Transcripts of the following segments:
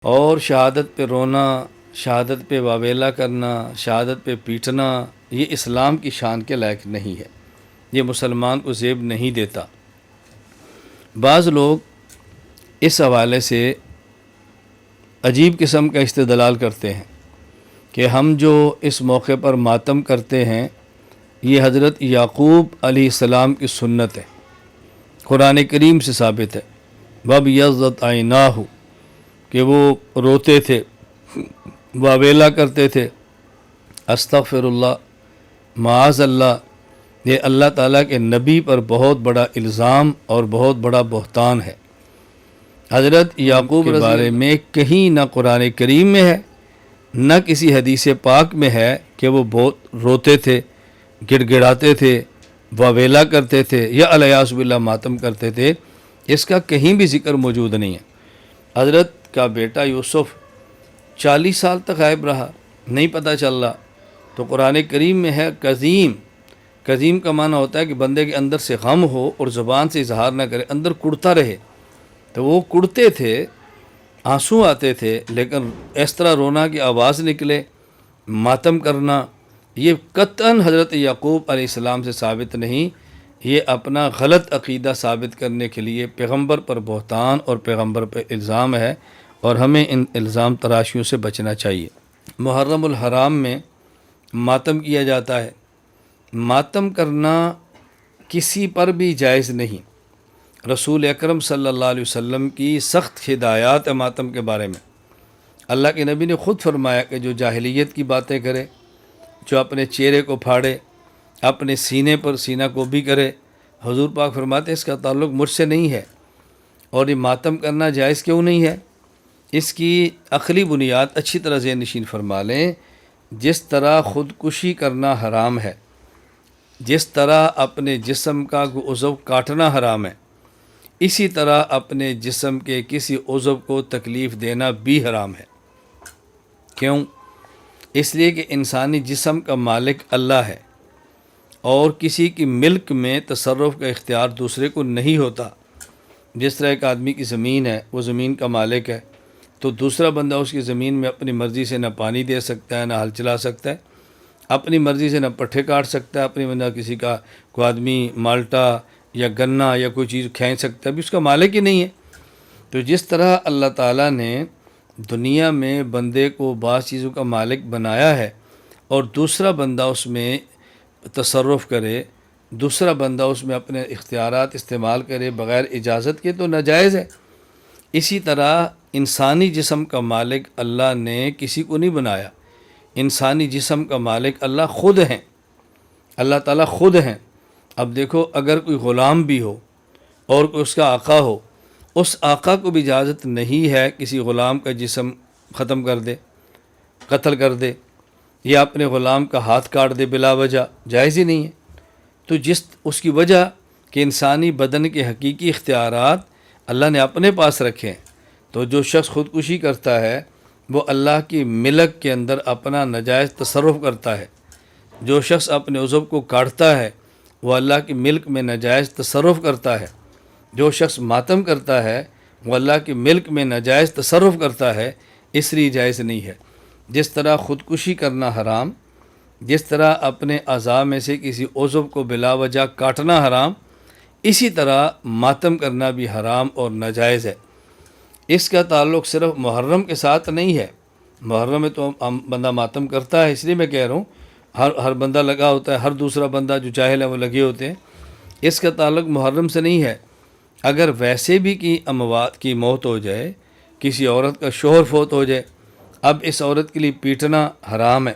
اور شہادت پہ رونا، شہادت پہ واویلا کرنا، شہادت پہ پیٹنا، یہ اسلام کی شان کے لائق نہیں ہے، یہ مسلمان کو زیب نہیں دیتا۔ بعض لوگ اس حوالے سے عجیب قسم کا استدلال کرتے ہیں کہ ہم جو اس موقع پر ماتم کرتے ہیں یہ حضرت یعقوب علیہ السلام کی سنت ہے، قرآن کریم سے ثابت ہے۔ وَبْيَضَّتْ عَيْنَاهُ کہ وہ روتے تھے، واویلا کرتے تھے۔ استغفر اللہ، معاذ اللہ، یہ اللہ تعالیٰ کے نبی پر بہت بڑا الزام اور بہت بڑا بہتان ہے۔ حضرت یعقوب کے بارے میں کہیں نہ قرآن کریم میں ہے نہ کسی حدیث پاک میں ہے کہ وہ بہت روتے تھے، گڑ گڑاتے تھے، واویلا کرتے تھے یا الیاذ باللہ ماتم کرتے تھے، اس کا کہیں بھی ذکر موجود نہیں ہے۔ حضرت کا بیٹا یوسف 40 سال تک غائب رہا، نہیں پتہ چل رہا، تو قرآن کریم میں ہے قزیم۔ قزیم کا معنی ہوتا ہے کہ بندے کے اندر سے غم ہو اور زبان سے اظہار نہ کرے، اندر کڑتا رہے، تو وہ کڑتے تھے، آنسو آتے تھے، لیکن اس طرح رونا کی آواز نکلے، ماتم کرنا، یہ قطعاً حضرت یعقوب علیہ السلام سے ثابت نہیں۔ یہ اپنا غلط عقیدہ ثابت کرنے کے لیے پیغمبر پر بہتان اور پیغمبر پر الزام ہے، اور ہمیں ان الزام تراشیوں سے بچنا چاہیے۔ محرم الحرام میں ماتم کیا جاتا ہے، ماتم کرنا کسی پر بھی جائز نہیں۔ رسول اکرم صلی اللہ علیہ وسلم کی سخت ہدایات ہے ماتم کے بارے میں۔ اللہ کے نبی نے خود فرمایا کہ جو جاہلیت کی باتیں کرے، جو اپنے چہرے کو پھاڑے، اپنے سینے پر سینہ کو بھی کرے، حضور پاک فرماتے ہیں اس کا تعلق مجھ سے نہیں ہے۔ اور یہ ماتم کرنا جائز کیوں نہیں ہے؟ اس کی عقلی بنیاد اچھی طرح ذہن نشین فرما لیں۔ جس طرح خودکشی کرنا حرام ہے، جس طرح اپنے جسم کا عضو کاٹنا حرام ہے، اسی طرح اپنے جسم کے کسی عضو کو تکلیف دینا بھی حرام ہے۔ کیوں؟ اس لیے کہ انسانی جسم کا مالک اللہ ہے، اور کسی کی ملک میں تصرف کا اختیار دوسرے کو نہیں ہوتا۔ جس طرح ایک آدمی کی زمین ہے، وہ زمین کا مالک ہے، تو دوسرا بندہ اس کی زمین میں اپنی مرضی سے نہ پانی دے سکتا ہے، نہ ہل چلا سکتا ہے، اپنی مرضی سے نہ پٹھے کاٹ سکتا ہے، اپنی بندہ کسی کا کوئی آدمی مالٹا یا گنا یا کوئی چیز کھینچ سکتا ہے، بھی اس کا مالک ہی نہیں ہے۔ تو جس طرح اللہ تعالیٰ نے دنیا میں بندے کو بعض چیزوں کا مالک بنایا ہے، اور دوسرا بندہ اس میں تصرف کرے، دوسرا بندہ اس میں اپنے اختیارات استعمال کرے بغیر اجازت کے، تو ناجائز ہے۔ اسی طرح انسانی جسم کا مالک اللہ نے کسی کو نہیں بنایا، انسانی جسم کا مالک اللہ خود ہیں، اللہ تعالیٰ خود ہیں۔ اب دیکھو، اگر کوئی غلام بھی ہو اور کوئی اس کا آقا ہو، اس آقا کو بھی اجازت نہیں ہے کسی غلام کا جسم ختم کر دے، قتل کر دے، یا اپنے غلام کا ہاتھ کاٹ دے بلا وجہ، جائز ہی نہیں ہے۔ تو اس کی وجہ کہ انسانی بدن کے حقیقی اختیارات اللہ نے اپنے پاس رکھے ہیں، تو جو شخص خودکشی کرتا ہے وہ اللہ کی ملک کے اندر اپنا ناجائز تصرف کرتا ہے۔ جو شخص اپنے عضو کو کاٹتا ہے وہ اللہ کی ملک میں ناجائز تصرف کرتا ہے۔ جو شخص ماتم کرتا ہے وہ اللہ کی ملک میں ناجائز تصرف کرتا ہے، اس لیے جائز نہیں ہے۔ جس طرح خودکشی کرنا حرام، جس طرح اپنے اعضاء میں سے کسی عضو کو بلا وجہ کاٹنا حرام، اسی طرح ماتم کرنا بھی حرام اور ناجائز ہے۔ اس کا تعلق صرف محرم کے ساتھ نہیں ہے۔ محرم میں تو بندہ ماتم کرتا ہے، اس لیے میں کہہ رہا ہوں ہر بندہ لگا ہوتا ہے، ہر دوسرا بندہ جو جاہل ہے وہ لگے ہوتے ہیں۔ اس کا تعلق محرم سے نہیں ہے۔ اگر ویسے بھی کی اموات کی موت ہو جائے، کسی عورت کا شوہر فوت ہو جائے، اب اس عورت کے لیے پیٹنا حرام ہے،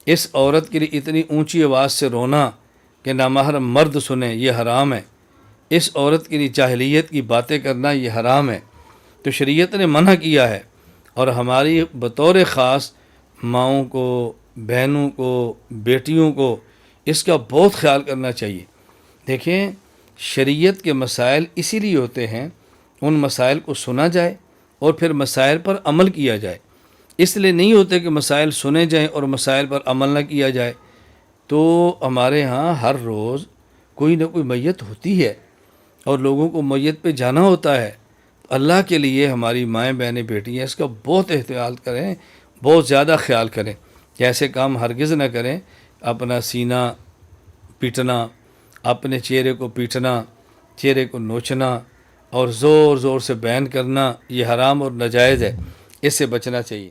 اس عورت کے لیے اتنی اونچی آواز سے رونا کہ نامحرم مرد سنے، یہ حرام ہے، اس عورت کے لیے جاہلیت کی باتیں کرنا یہ حرام ہے۔ تو شریعت نے منع کیا ہے، اور ہماری بطور خاص ماؤں کو، بہنوں کو، بیٹیوں کو اس کا بہت خیال کرنا چاہیے۔ دیکھیں، شریعت کے مسائل اسی لیے ہوتے ہیں، ان مسائل کو سنا جائے اور پھر مسائل پر عمل کیا جائے۔ اس لیے نہیں ہوتے کہ مسائل سنے جائیں اور مسائل پر عمل نہ کیا جائے۔ تو ہمارے ہاں ہر روز کوئی نہ کوئی میت ہوتی ہے، اور لوگوں کو میت پہ جانا ہوتا ہے، اللہ کے لیے ہماری مائیں بہنیں بیٹی ہیں، اس کا بہت احتیاط کریں، بہت زیادہ خیال کریں کہ ایسے کام ہرگز نہ کریں۔ اپنا سینہ پیٹنا، اپنے چہرے کو پیٹنا، چہرے کو نوچنا اور زور زور سے بیان کرنا، یہ حرام اور ناجائز ہے، اس سے بچنا چاہیے۔